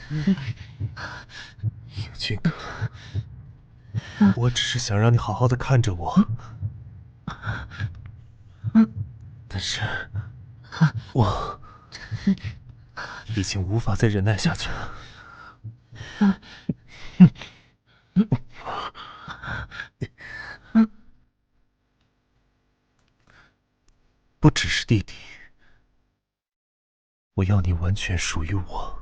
英俊哥，我只是想让你好好的看着我，但是，我已经无法再忍耐下去了。不只是弟弟，我要你完全属于我。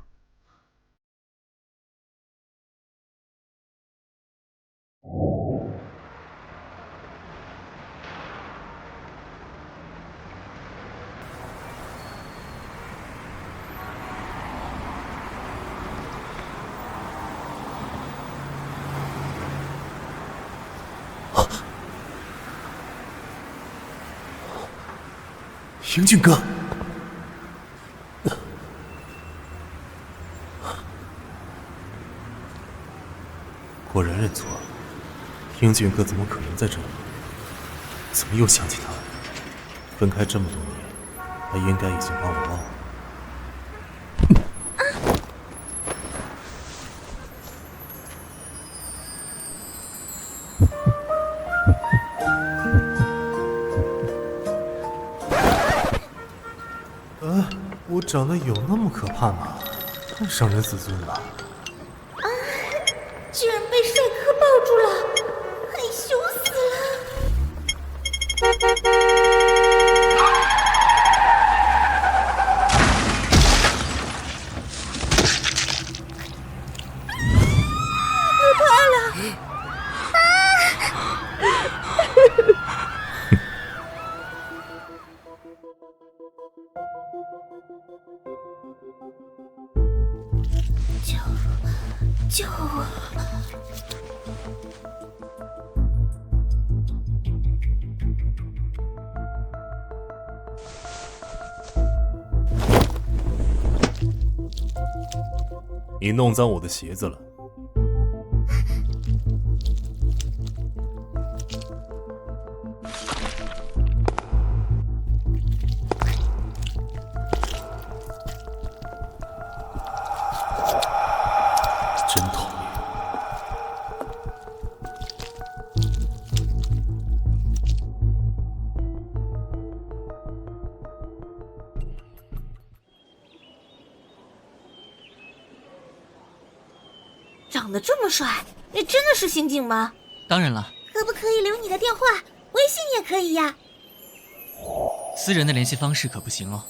英俊哥，果然认错了。英俊哥怎么可能在这里？怎么又想起他？分开这么多年，他应该已经把我忘了。我长得有那么可怕吗？太伤人自尊了。居然被帅哥抱住了，害羞死了！可怕了！救我！你弄脏我的鞋子了。真讨厌。长得这么帅，你真的是刑警吗？当然了。可不可以留你的电话？微信也可以呀。私人的联系方式可不行哦。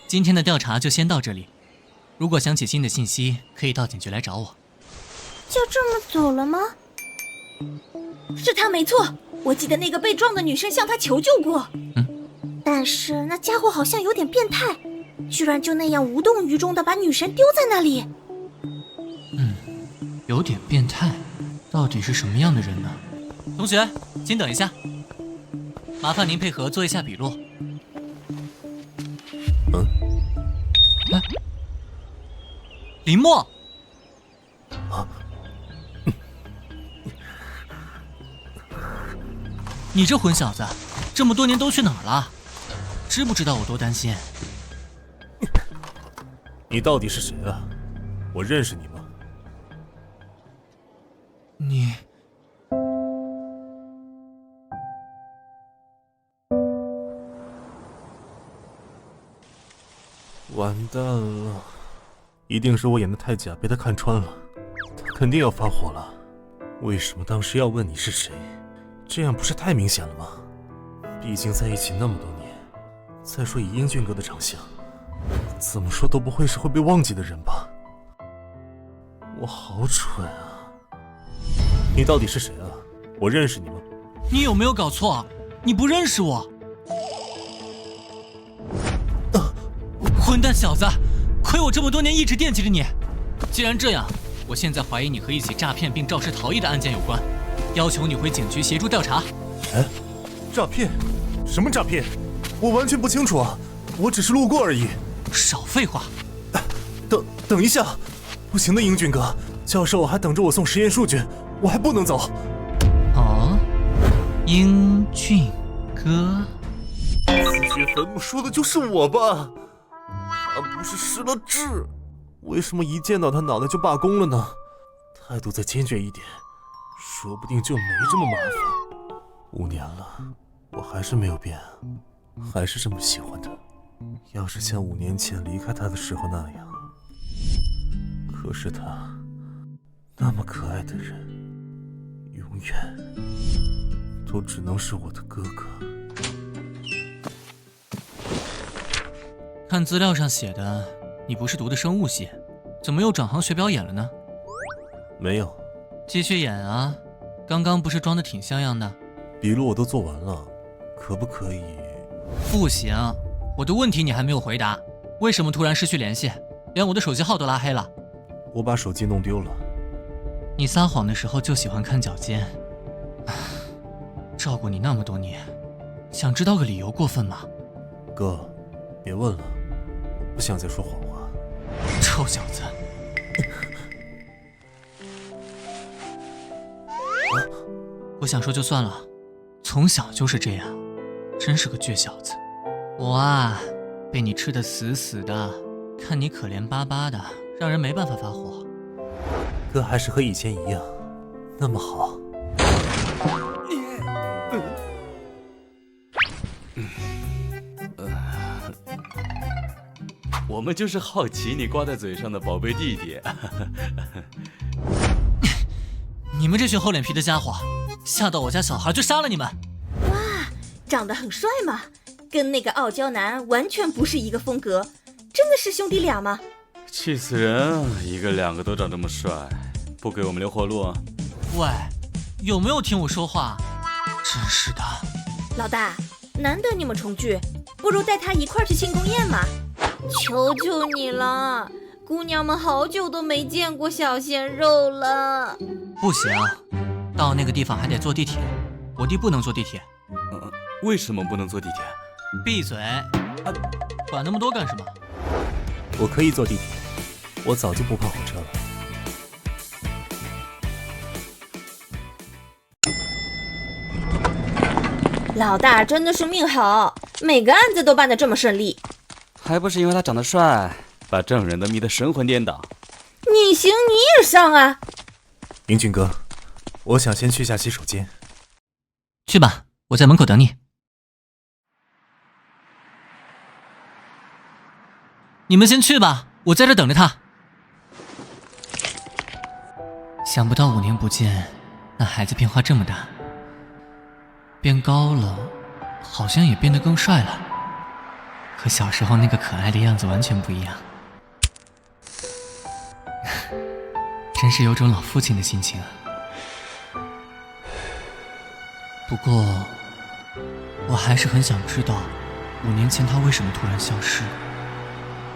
今天的调查就先到这里，如果想起新的信息，可以到警局来找我。就这么走了吗？是他没错，我记得那个被撞的女生向他求救过。但是那家伙好像有点变态，居然就那样无动于衷地把女神丢在那里。有点变态，到底是什么样的人呢？同学，请等一下，麻烦您配合做一下笔录。哎，林默。你这混小子，这么多年都去哪儿了？知不知道我多担心？你到底是谁啊？我认识你吗？你……完蛋了，一定是我演得太假，被他看穿了。他肯定要发火了。为什么当时要问你是谁？这样不是太明显了吗？毕竟在一起那么多年。再说以英俊哥的长相，怎么说都不会是会被忘记的人吧？我好蠢啊！你到底是谁啊？我认识你吗？你有没有搞错？你不认识我？混蛋小子，亏我这么多年一直惦记着你。既然这样，我现在怀疑你和一起诈骗并肇事逃逸的案件有关，要求你回警局协助调查。哎，诈骗？什么诈骗？我完全不清楚啊，我只是路过而已。少废话！等一下，不行的，英俊哥，教授还等着我送实验数据，我还不能走。哦，英俊哥，自掘坟墓说的就是我吧？他不是失了智，为什么一见到他脑袋就罢工了呢？态度再坚决一点，说不定就没这么麻烦。5年了，我还是没有变，还是这么喜欢他。要是像5年前离开他的时候那样，可是他那么可爱的人，永远都只能是我的哥哥。看资料上写的，你不是读的生物系，怎么又转行学表演了呢？没有，继续演啊！刚刚不是装的挺像样的？笔录我都做完了，可不可以？不行，我的问题你还没有回答，为什么突然失去联系，连我的手机号都拉黑了？我把手机弄丢了。你撒谎的时候就喜欢看脚尖，照顾你那么多年，想知道个理由过分吗？哥，别问了，我不想再说谎话。臭小子！不想说就算了，从小就是这样，真是个倔小子。我啊，被你吃得死死的，看你可怜巴巴的，让人没办法发火。哥还是和以前一样，那么好。我们就是好奇你挂在嘴上的宝贝弟弟。你们这群厚脸皮的家伙，吓到我家小孩就杀了你们！哇，长得很帅嘛，跟那个傲娇男完全不是一个风格，真的是兄弟俩吗？气死人！一个两个都长这么帅，不给我们留活路啊？喂，有没有听我说话？真是的！老大，难得你们重聚，不如带他一块儿去庆功宴嘛！求求你了，姑娘们好久都没见过小鲜肉了。不行，到那个地方还得坐地铁，我弟不能坐地铁。为什么不能坐地铁？闭嘴！管那么多干什么？我可以坐地铁，我早就不怕火车了。老大真的是命好，每个案子都办得这么顺利。还不是因为他长得帅，把证人都迷得神魂颠倒。你行你也上啊！英俊哥，我想先去下洗手间。去吧，我在门口等你。你们先去吧，我在这等着他。想不到5年不见，那孩子变化这么大，变高了，好像也变得更帅了，和小时候那个可爱的样子完全不一样。真是有种老父亲的心情啊。不过，我还是很想知道5年前他为什么突然消失。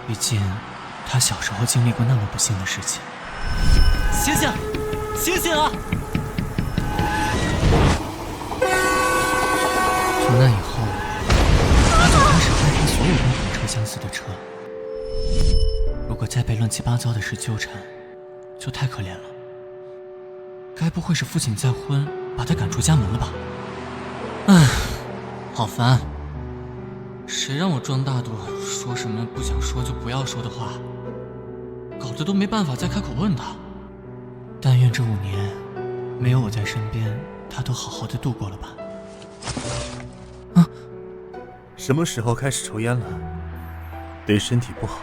毕竟，他小时候经历过那么不幸的事情。醒醒，醒醒啊！从那以后，他就开始害怕所有跟火车相似的车。如果再被乱七八糟的事纠缠，就太可怜了。该不会是父亲再婚，把他赶出家门了吧？唉，好烦。谁让我装大度，说什么不想说就不要说的话，搞得都没办法再开口问他。但愿这5年没有我在身边，他都好好的度过了吧。什么时候开始抽烟了？对身体不好。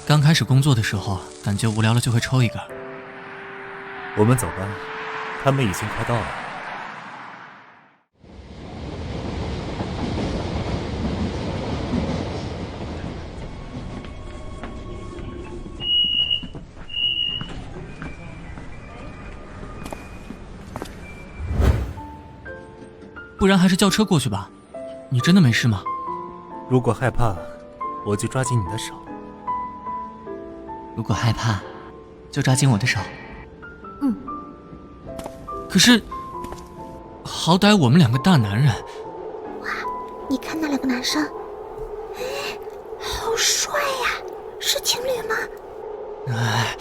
刚开始工作的时候，感觉无聊了就会抽一根。我们走吧，他们已经快到了。不然还是叫车过去吧。你真的没事吗？如果害怕，我就抓紧你的手。如果害怕，就抓紧我的手。可是，好歹我们2个大男人。你看那2个男生，好帅呀！是情侣吗？哎，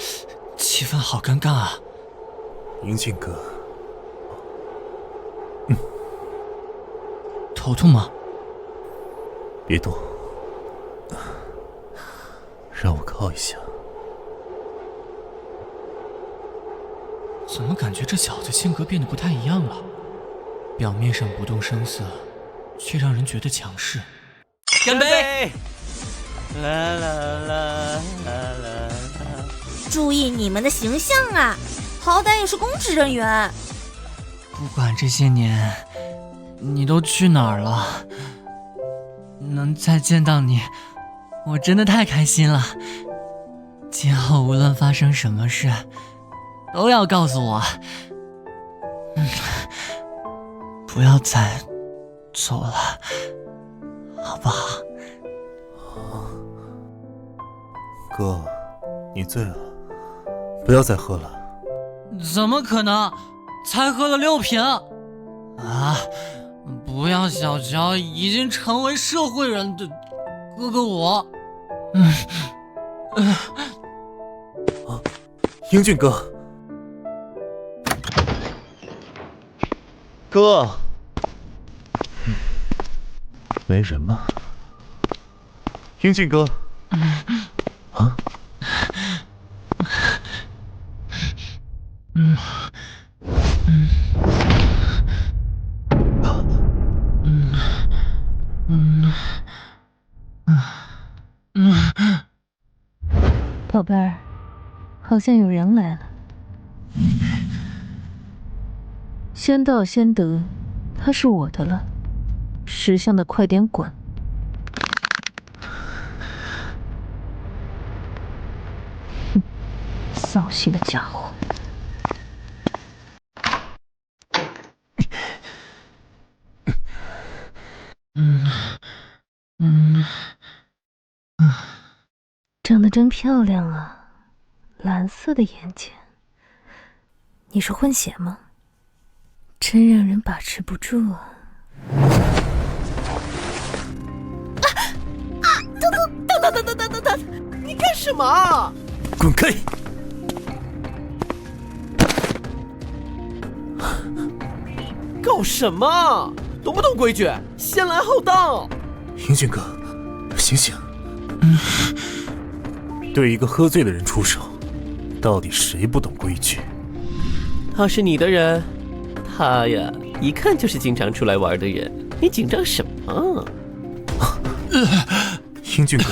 气氛好尴尬啊。英俊哥，头痛吗？别动。让我靠一下。怎么感觉这小子性格变得不太一样了？表面上不动声色，却让人觉得强势。干杯！啦啦啦啦啦！注意你们的形象啊，好歹也是公职人员。不管这些年你都去哪儿了，能再见到你，我真的太开心了。今后无论发生什么事，都要告诉我。不要再走了，好不好？哥，你醉了，不要再喝了。怎么可能？才喝了6瓶啊！不要小瞧已经成为社会人的哥哥我。英俊哥，哥，没人吗？英俊哥，啊？宝贝儿，好像有人来了。先到先得，他是我的了。识相的快点滚！哼，扫兴的家伙！长得真漂亮啊，蓝色的眼睛。你是混血吗？真让人把持不住啊！等，你干什么？滚开！搞什么？懂不懂规矩？先来后到。英俊哥，醒醒！对一个喝醉的人出手，到底谁不懂规矩？他是你的人，他呀，一看就是经常出来玩的人。你紧张什么？英俊哥，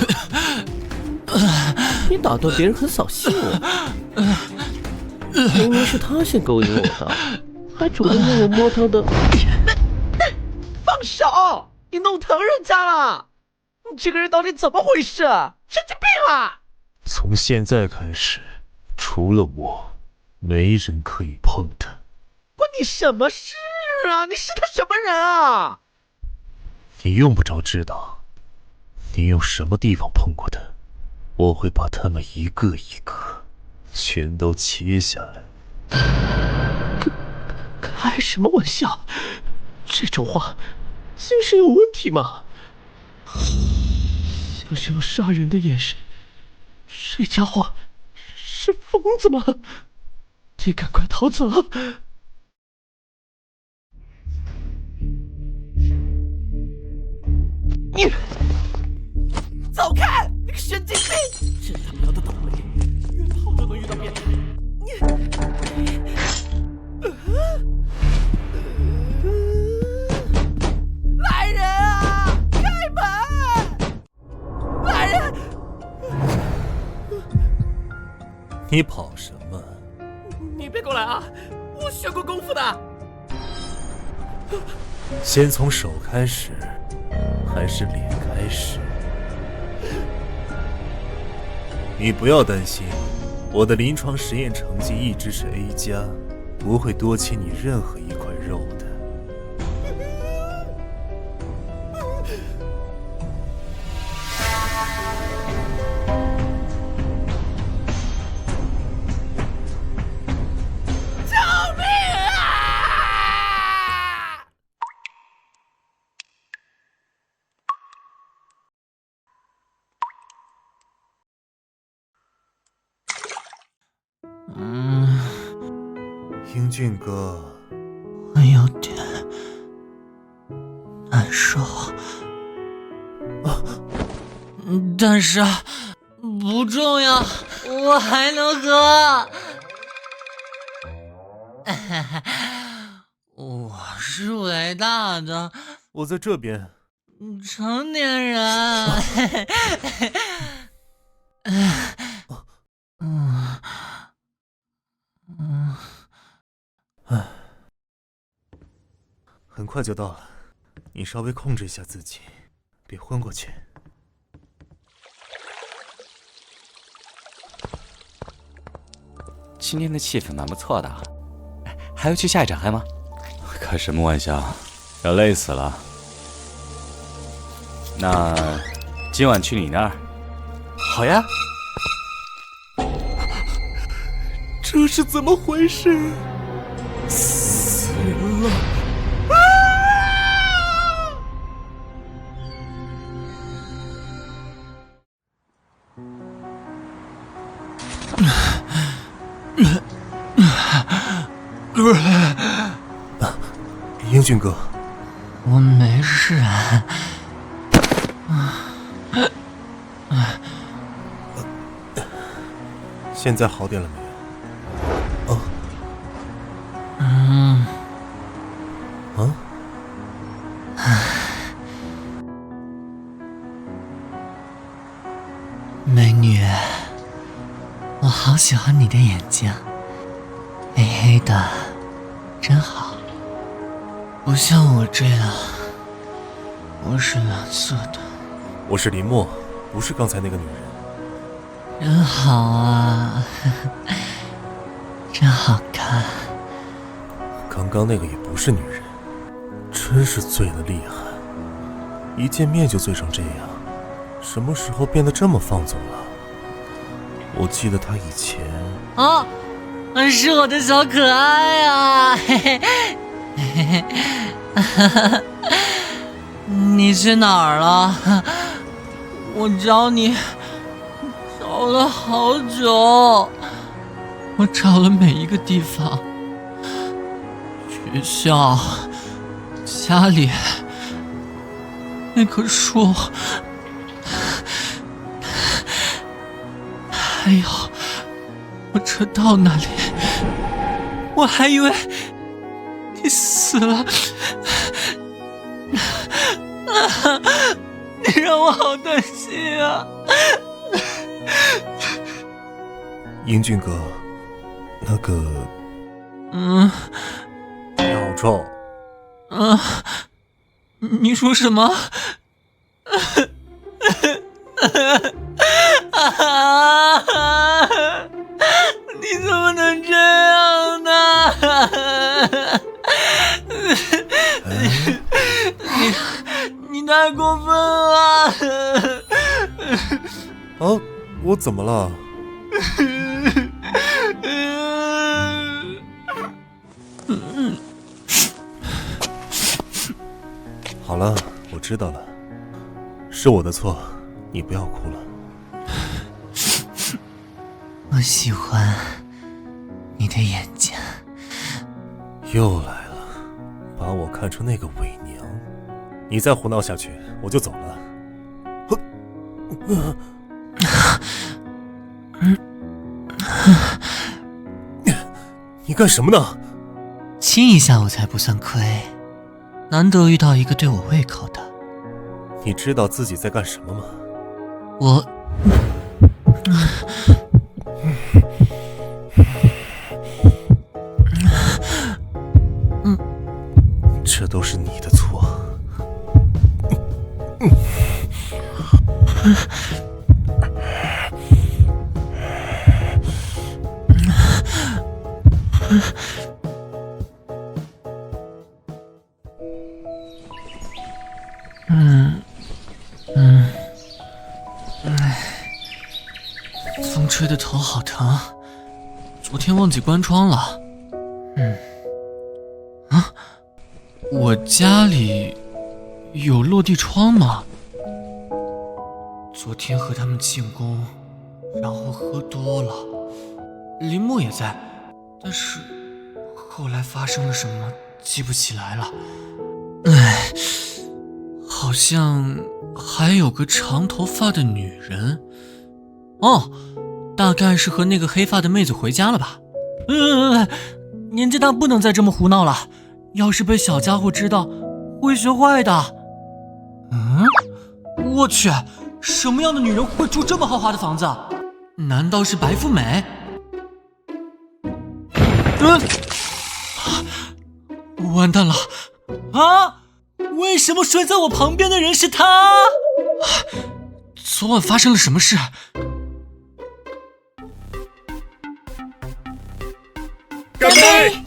你打断别人很扫兴啊！明明是他先勾引我的，还主动让我摸他的。放手！你弄疼人家了！你这个人到底怎么回事？神经病啊！从现在开始，除了我，没人可以碰他。关你什么事啊？你是他什么人啊？你用不着知道，你用什么地方碰过他，我会把他们一个一个全都切下来。开什么玩笑？这种话，精神有问题吗？像是要杀人的眼神，这家伙是疯子吗？你赶快逃走！你走开！你个神经病！真他娘的倒霉，约炮都能遇到变态。来人啊！开门！来人！你跑什么？你别过来啊！我学过功夫的。先从手开始，还是脸开始？你不要担心，我的临床实验成绩一直是 A+，不会多切你任何一块肉的。英俊哥，我有点难受，但是不重要，我还能喝。我是伟大的我在这边。成年人。很快就到了，你稍微控制一下自己，别昏过去。今天的气氛蛮不错的，还要去下一场嗨吗？开什么玩笑，要累死了。那今晚去你那儿。好呀。这是怎么回事？死人了！英俊哥，我没事啊。现在好点了没有？美女，我好喜欢你的眼睛，黑黑的，真好。不像我这样，我是蓝色的。我是林默，不是刚才那个女人。真好啊，真好看。刚刚那个也不是女人，真是醉得厉害，一见面就醉成这样，什么时候变得这么放纵了？我记得她以前……啊，是我的小可爱啊！嘿嘿嘿嘿，你去哪儿了？我找你找了好久，我找了每一个地方，学校、家里、那棵树，还有我车道那里，我还以为你死了，你让我好担心啊！英俊哥，那个……小臭。你说什么？你怎么能这样呢？你太过分了！啊，我怎么了？好了，我知道了，是我的错，你不要哭了。我喜欢你的眼睛。又来了，把我看成那个伪娘，你再胡闹下去，我就走了。你干什么呢？亲一下我才不算亏，难得遇到一个对我胃口的。你知道自己在干什么吗？我……这都是你的错。风吹的头好疼，昨天忘记关窗了。我家里有落地窗吗？昨天和他们庆功，然后喝多了，林默也在，但是后来发生了什么记不起来了。好像还有个长头发的女人，哦，大概是和那个黑发的妹子回家了吧。年纪大不能再这么胡闹了，要是被小家伙知道，会学坏的。我去，什么样的女人会住这么豪华的房子？难道是白富美？完蛋了！啊！为什么睡在我旁边的人是他？昨晚发生了什么事？干杯！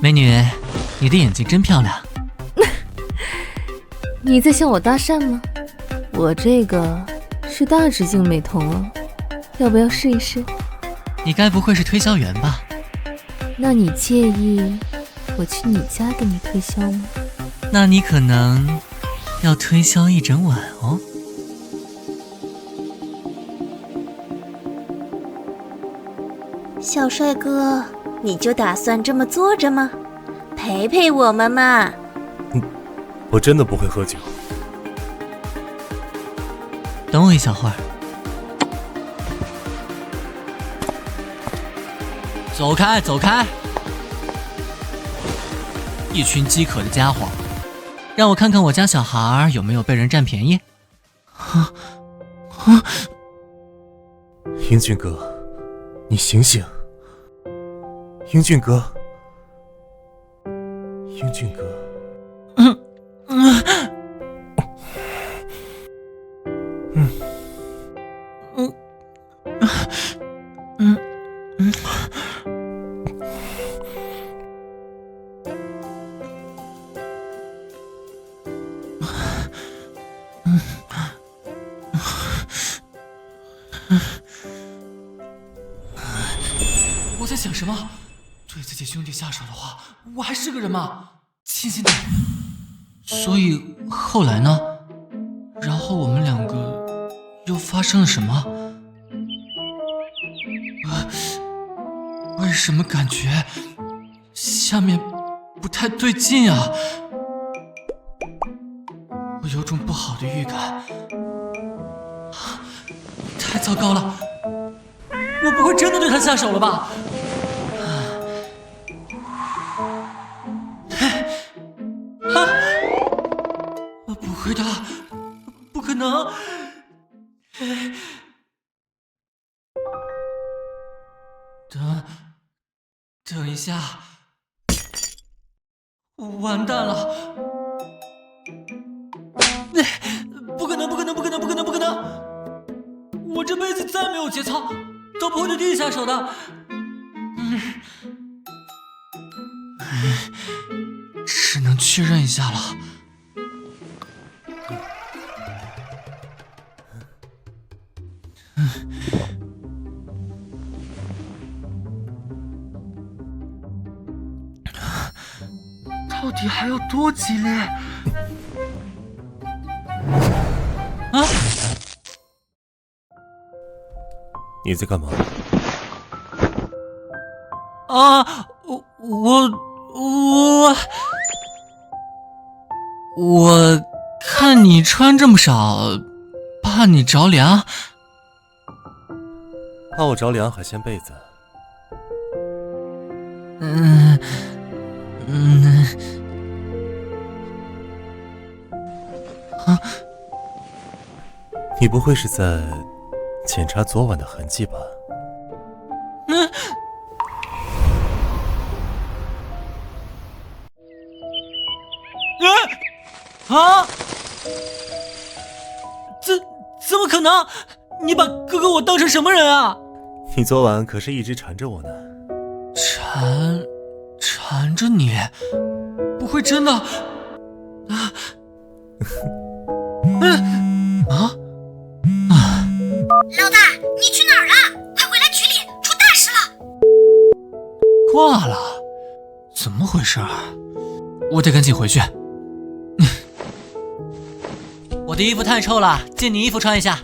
美女，你的眼睛真漂亮。你在向我搭讪吗？我这个是大直径美瞳哦，要不要试一试？你该不会是推销员吧？那你介意我去你家给你推销吗？那你可能要推销一整晚哦。小帅哥，你就打算这么坐着吗？陪陪我们嘛。我真的不会喝酒。等我一小会儿。走开，走开！一群饥渴的家伙，让我看看我家小孩有没有被人占便宜。英俊哥，你醒醒！英俊哥，英俊哥。我在想什么？对自己兄弟下手的话，我还是个人吗？清醒点。所以后来呢？然后我们两个又发生了什么？为什么感觉下面不太对劲啊？我有种不好的预感。太糟糕了！我不会真的对他下手了吧？不会的，不可能！等一下，完蛋了！不可能，不可能，不可能，不可能，不可能！我这辈子再没有节操，都不会对弟弟下手的。只能确认一下了。到底还要多激烈？啊！你在干嘛？啊，我看你穿这么少，怕你着凉。怕我着凉还掀被子？你不会是在检查昨晚的痕迹吧？怎么可能？你把哥哥我当成什么人啊？你昨晚可是一直缠着我呢。缠着你？不会真的？老大，你去哪儿了？快回来取礼，出大事了！挂了？怎么回事？我得赶紧回去。我的衣服太臭了，借你衣服穿一下。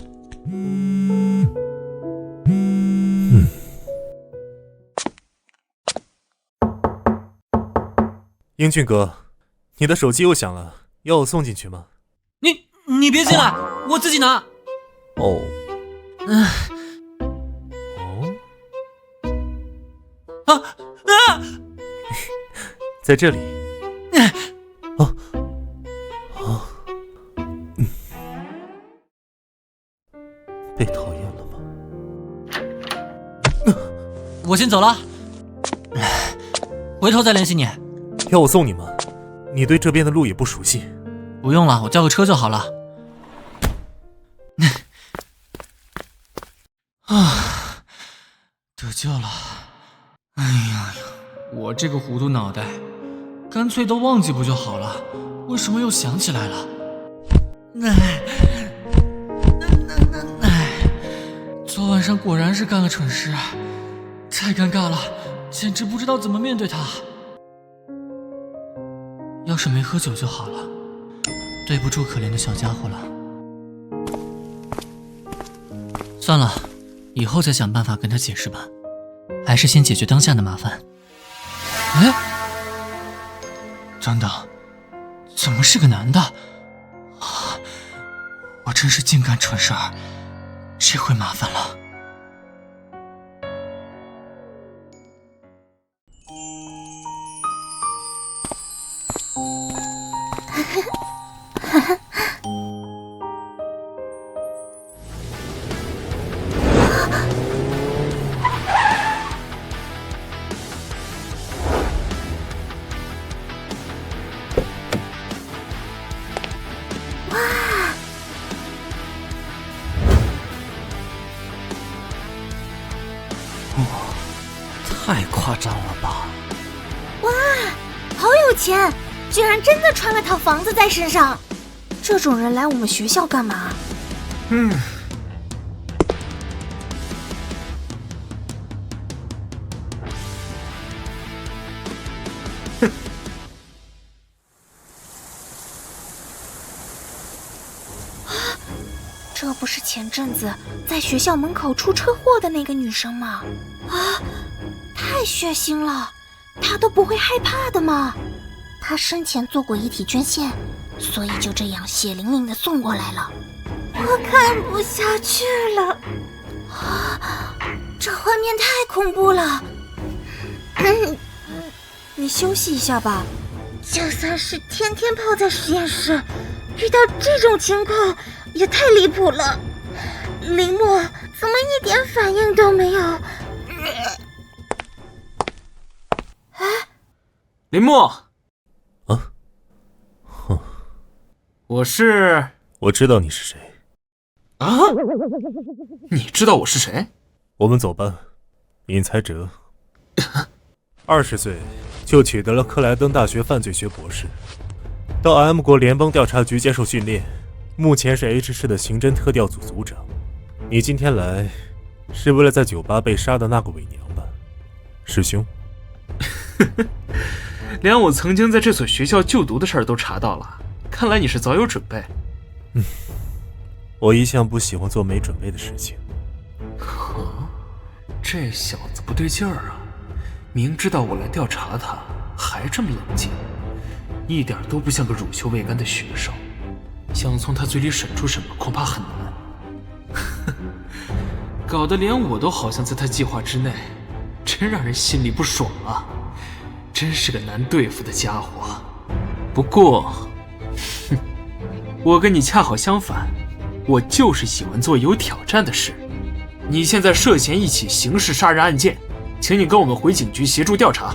英俊哥，你的手机又响了，要我送进去吗？你别进来，我自己拿。哦。哦。在这里。被讨厌了吗？我先走了，回头再联系你。要我送你吗？你对这边的路也不熟悉。不用了，我叫个车就好了。得救了！哎呀，我这个糊涂脑袋，干脆都忘记不就好了？为什么又想起来了？昨晚上果然是干了蠢事，太尴尬了，简直不知道怎么面对他。要是没喝酒就好了，对不住可怜的小家伙了。算了，以后再想办法跟他解释吧，还是先解决当下的麻烦。哎，等等，怎么是个男的？我真是净干蠢事儿，这回麻烦了。太夸张了吧！哇，好有钱，居然真的穿了套房子在身上。这种人来我们学校干嘛？这不是前阵子在学校门口出车祸的那个女生吗？啊，太血腥了，她都不会害怕的吗？她生前做过遗体捐献，所以就这样血淋淋的送过来了。我看不下去了，这画面太恐怖了。你休息一下吧。就算是天天泡在实验室，遇到这种情况也太离谱了。林默怎么一点反应都没有？林默，啊，我知道你是谁啊？你知道我是谁？我们走吧。尹才哲，20岁就取得了克莱登大学犯罪学博士，到 M 国联邦调查局接受训练，目前是 H 市的刑侦特调组组长。你今天来是为了在酒吧被杀的那个伪娘吧，师兄？连我曾经在这所学校就读的事儿都查到了，看来你是早有准备。我一向不喜欢做没准备的事情。这小子不对劲儿啊！明知道我来调查他，还这么冷静，一点都不像个乳臭未干的学生。想从他嘴里审出什么，恐怕很难。搞得连我都好像在他计划之内，真让人心里不爽啊！真是个难对付的家伙。不过，我跟你恰好相反，我就是喜欢做有挑战的事。你现在涉嫌一起刑事杀人案件，请你跟我们回警局协助调查。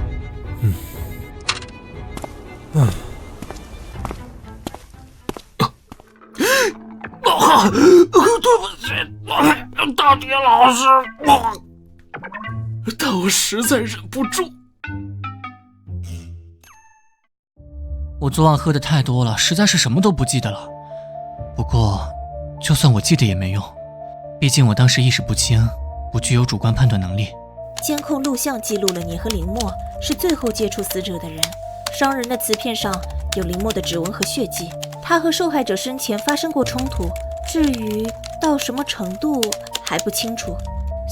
对不起，大蝶老师，但我实在忍不住。我昨晚喝的太多了，实在是什么都不记得了。不过，就算我记得也没用，毕竟我当时意识不清，不具有主观判断能力。监控录像记录了你和林默是最后接触死者的人，伤人的瓷片上有林默的指纹和血迹，他和受害者生前发生过冲突，至于到什么程度还不清楚。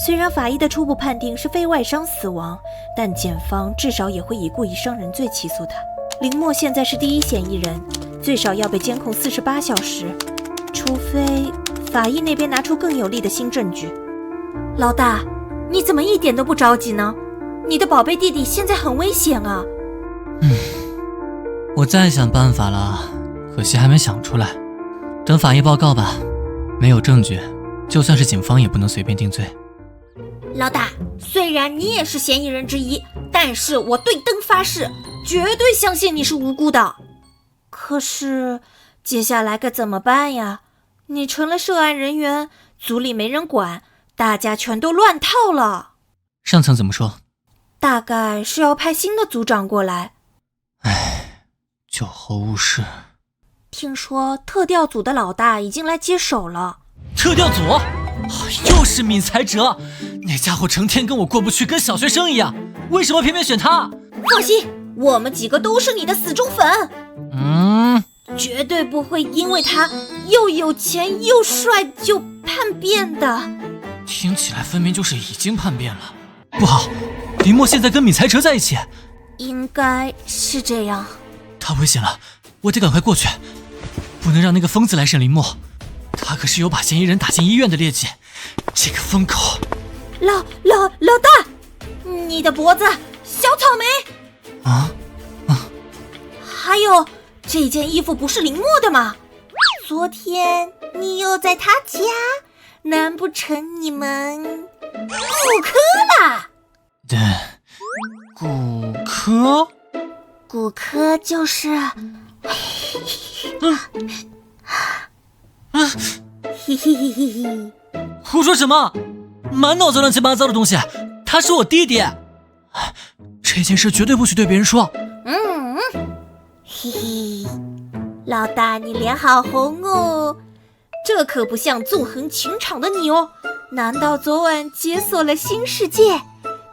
虽然法医的初步判定是非外伤死亡，但检方至少也会以故意伤人罪起诉他。林默现在是第一嫌疑人，最最少要被监控48小时，除非法医那边拿出更有力的新证据。老大，你怎么一点都不着急呢？你的宝贝弟弟现在很危险啊！我再想办法了，可惜还没想出来。等法医报告吧，没有证据，就算是警方也不能随便定罪。老大，虽然你也是嫌疑人之一，但是我对灯发誓，绝对相信你是无辜的。可是接下来该怎么办呀？你成了涉案人员，组里没人管，大家全都乱套了。上层怎么说？大概是要派新的组长过来。唉，酒后误事。听说特调组的老大已经来接手了。特调组？又是闵才哲，那家伙成天跟我过不去，跟小学生一样，为什么偏偏选他？放心，我们几个都是你的死忠粉。绝对不会因为他又有钱又帅就叛变的。听起来分明就是已经叛变了。不好，林默现在跟闵才哲在一起。应该是这样。他危险了，我得赶快过去，不能让那个疯子来审林默。他可是有把嫌疑人打进医院的劣迹，这个疯狗。老大，你的脖子，小草莓。还有，这件衣服不是林默的吗？昨天你又在他家，难不成你们骨科啦？骨科？骨科就是，胡说什么？满脑子乱七八糟的东西。他是我弟弟，这件事绝对不许对别人说。嘿嘿，老大你脸好红哦，这可不像纵横情场的你哦。难道昨晚解锁了新世界？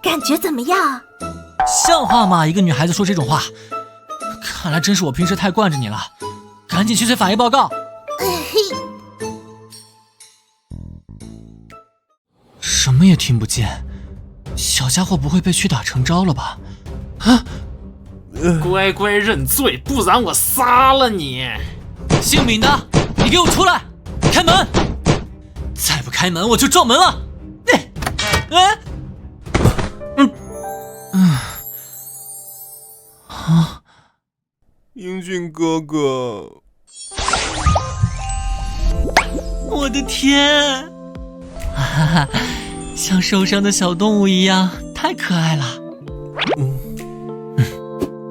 感觉怎么样？像话吗？一个女孩子说这种话，看来真是我平时太惯着你了。赶紧去催法医报告。什么也听不见，小家伙不会被屈打成招了吧？乖乖认罪，不然我杀了你！姓闵的，你给我出来！开门！再不开门，我就撞门了！英俊哥哥，我的天！像受伤的小动物一样，太可爱了。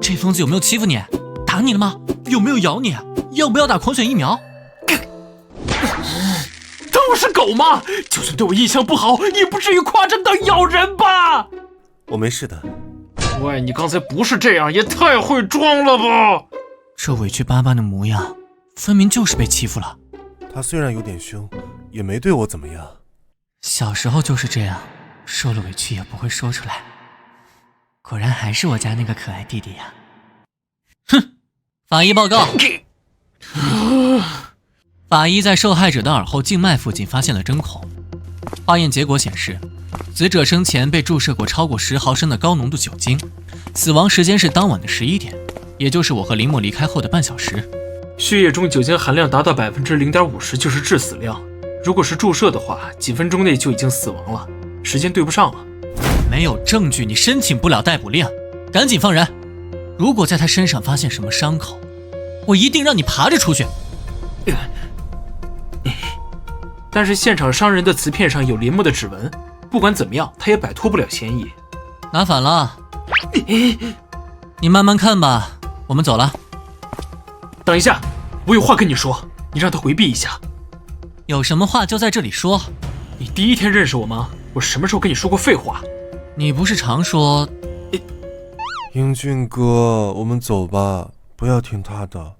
这疯子有没有欺负你？打你了吗？有没有咬你？要不要打狂犬疫苗？都是狗吗？就算对我印象不好，也不至于夸张到咬人吧？我没事的。喂，你刚才不是这样，也太会装了吧？这委屈巴巴的模样，分明就是被欺负了。他虽然有点凶，也没对我怎么样。小时候就是这样，受了委屈也不会说出来。果然还是我家那个可爱弟弟呀！哼！法医报告。法医在受害者的耳后静脉附近发现了针孔，化验结果显示，死者生前被注射过超过10毫升的高浓度酒精，死亡时间是当晚的11点，也就是我和林默离开后的半小时。血液中酒精含量达到0.50%就是致死量，如果是注射的话，几分钟内就已经死亡了，时间对不上了。没有证据，你申请不了逮捕令，赶紧放人。如果在他身上发现什么伤口，我一定让你爬着出去。但是现场伤人的瓷片上有林默的指纹，不管怎么样，他也摆脱不了嫌疑。拿反了。你慢慢看吧，我们走了。等一下，我有话跟你说，你让他回避一下。有什么话就在这里说。你第一天认识我吗？我什么时候跟你说过废话？你不是常说……英俊哥，我们走吧，不要听他的。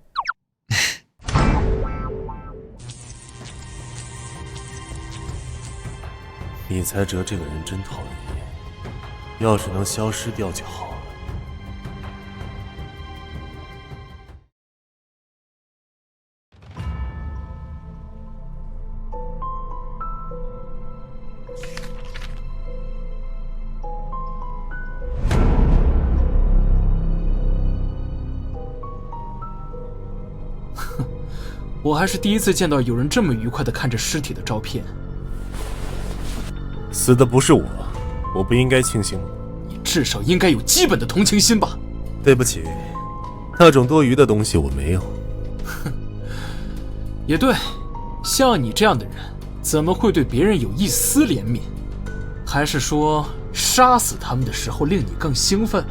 闵才哲这个人真讨厌，要是能消失掉就好。我还是第一次见到有人这么愉快地看着尸体的照片。死的不是我，我不应该庆幸吗？你至少应该有基本的同情心吧？对不起，那种多余的东西我没有。哼，也对，像你这样的人，怎么会对别人有一丝怜悯？还是说，杀死他们的时候令你更兴奋？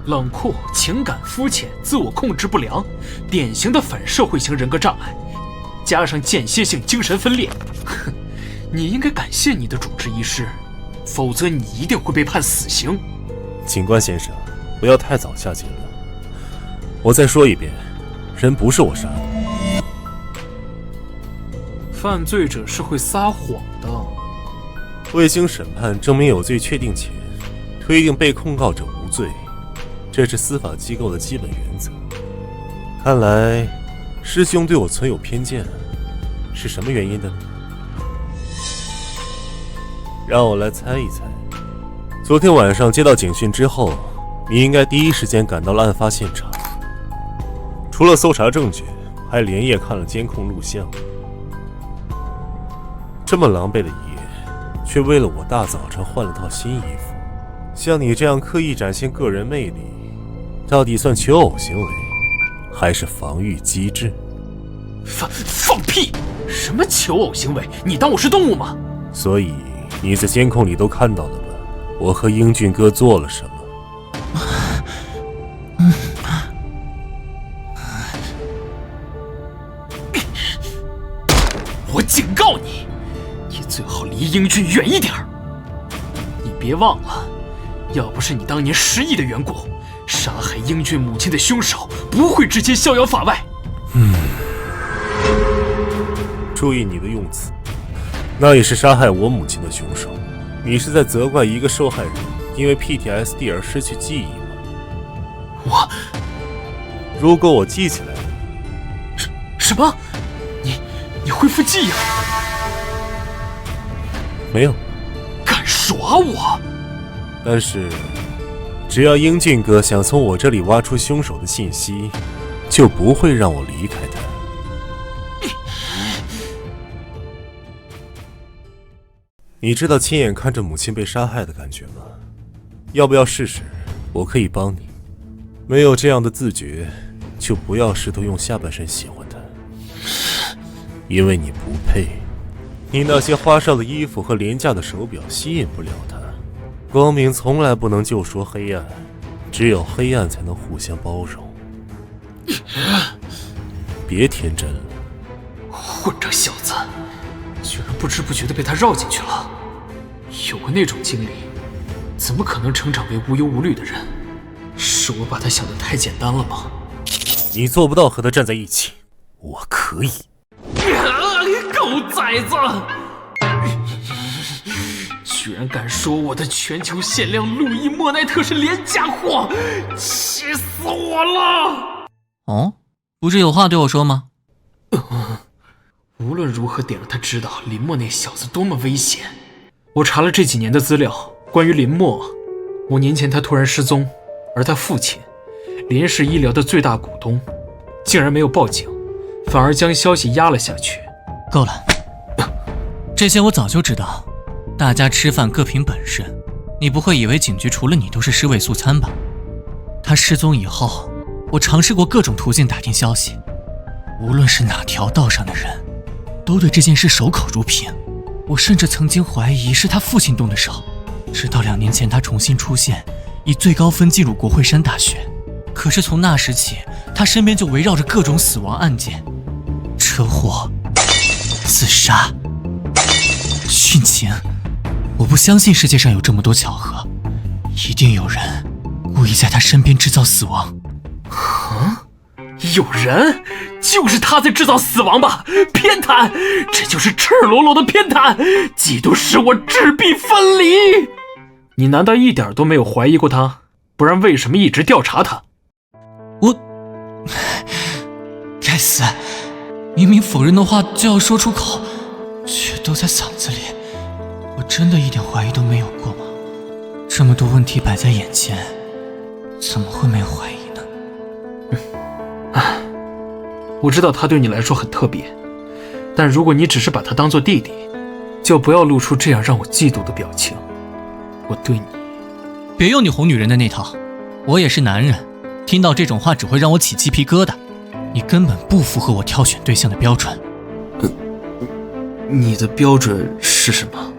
冷酷、情感肤浅、自我控制不良，典型的反社会型人格障碍，加上间歇性精神分裂。哼，你应该感谢你的主治医师，否则你一定会被判死刑。警官先生，不要太早下结论。我再说一遍，人不是我杀的。犯罪者是会撒谎的。未经审判证明有罪确定前，推定被控告者无罪，这是司法机构的基本原则。看来师兄对我存有偏见，是什么原因的呢？让我来猜一猜。昨天晚上接到警讯之后，你应该第一时间赶到了案发现场，除了搜查证据，还连夜看了监控录像。这么狼狈的一夜，却为了我大早上换了套新衣服。像你这样刻意展现个人魅力，到底算求偶行为，还是防御机制？放屁！什么求偶行为？你当我是动物吗？所以你在监控里都看到了吧？我和英俊哥做了什么？我警告你，你最好离英俊远一点。你别忘了，要不是你当年失忆的缘故，杀害英俊母亲的凶手不会直接逍遥法外。注意你的用词，那也是杀害我母亲的凶手。你是在责怪一个受害人因为 PTSD 而失去记忆吗？如果我记起来了。什么？你恢复记忆了？没有。敢耍我？但是只要英俊哥想从我这里挖出凶手的信息，就不会让我离开他。你知道亲眼看着母亲被杀害的感觉吗？要不要试试？我可以帮你。没有这样的自觉，就不要试图用下半身喜欢她，因为你不配。你那些花哨的衣服和廉价的手表吸引不了她。光明从来不能救赎黑暗，只有黑暗才能互相包容。别天真了。混账小子，居然不知不觉地被他绕进去了。有过那种经历，怎么可能成长为无忧无虑的人？是我把他想得太简单了吗？你做不到和他站在一起，我可以。狗崽子！居然敢说我的全球限量路易莫奈特是廉价货，气死我了！哦，不是有话对我说吗？无论如何得让他知道林默那小子多么危险。我查了这几年的资料，关于林默，5年前他突然失踪，而他父亲，林氏医疗的最大股东，竟然没有报警，反而将消息压了下去。够了，这些我早就知道。大家吃饭各凭本事，你不会以为警局除了你都是尸位素餐吧？他失踪以后，我尝试过各种途径打听消息，无论是哪条道上的人，都对这件事守口如瓶。我甚至曾经怀疑是他父亲动的手，直到2年前他重新出现，以最高分进入国会山大学。可是从那时起，他身边就围绕着各种死亡案件，车祸、自杀、殉情。我不相信世界上有这么多巧合，一定有人故意在他身边制造死亡。有人？就是他在制造死亡吧？偏袒，这就是赤裸裸的偏袒！嫉妒使我质壁分离。你难道一点都没有怀疑过他？不然为什么一直调查他？该死！明明否认的话就要说出口，却都在嗓子里。我真的一点怀疑都没有过吗？这么多问题摆在眼前，怎么会没有怀疑呢？我知道他对你来说很特别，但如果你只是把他当做弟弟，就不要露出这样让我嫉妒的表情。我对你……别用你哄女人的那套，我也是男人，听到这种话只会让我起鸡皮疙瘩。你根本不符合我挑选对象的标准。你的标准是什么？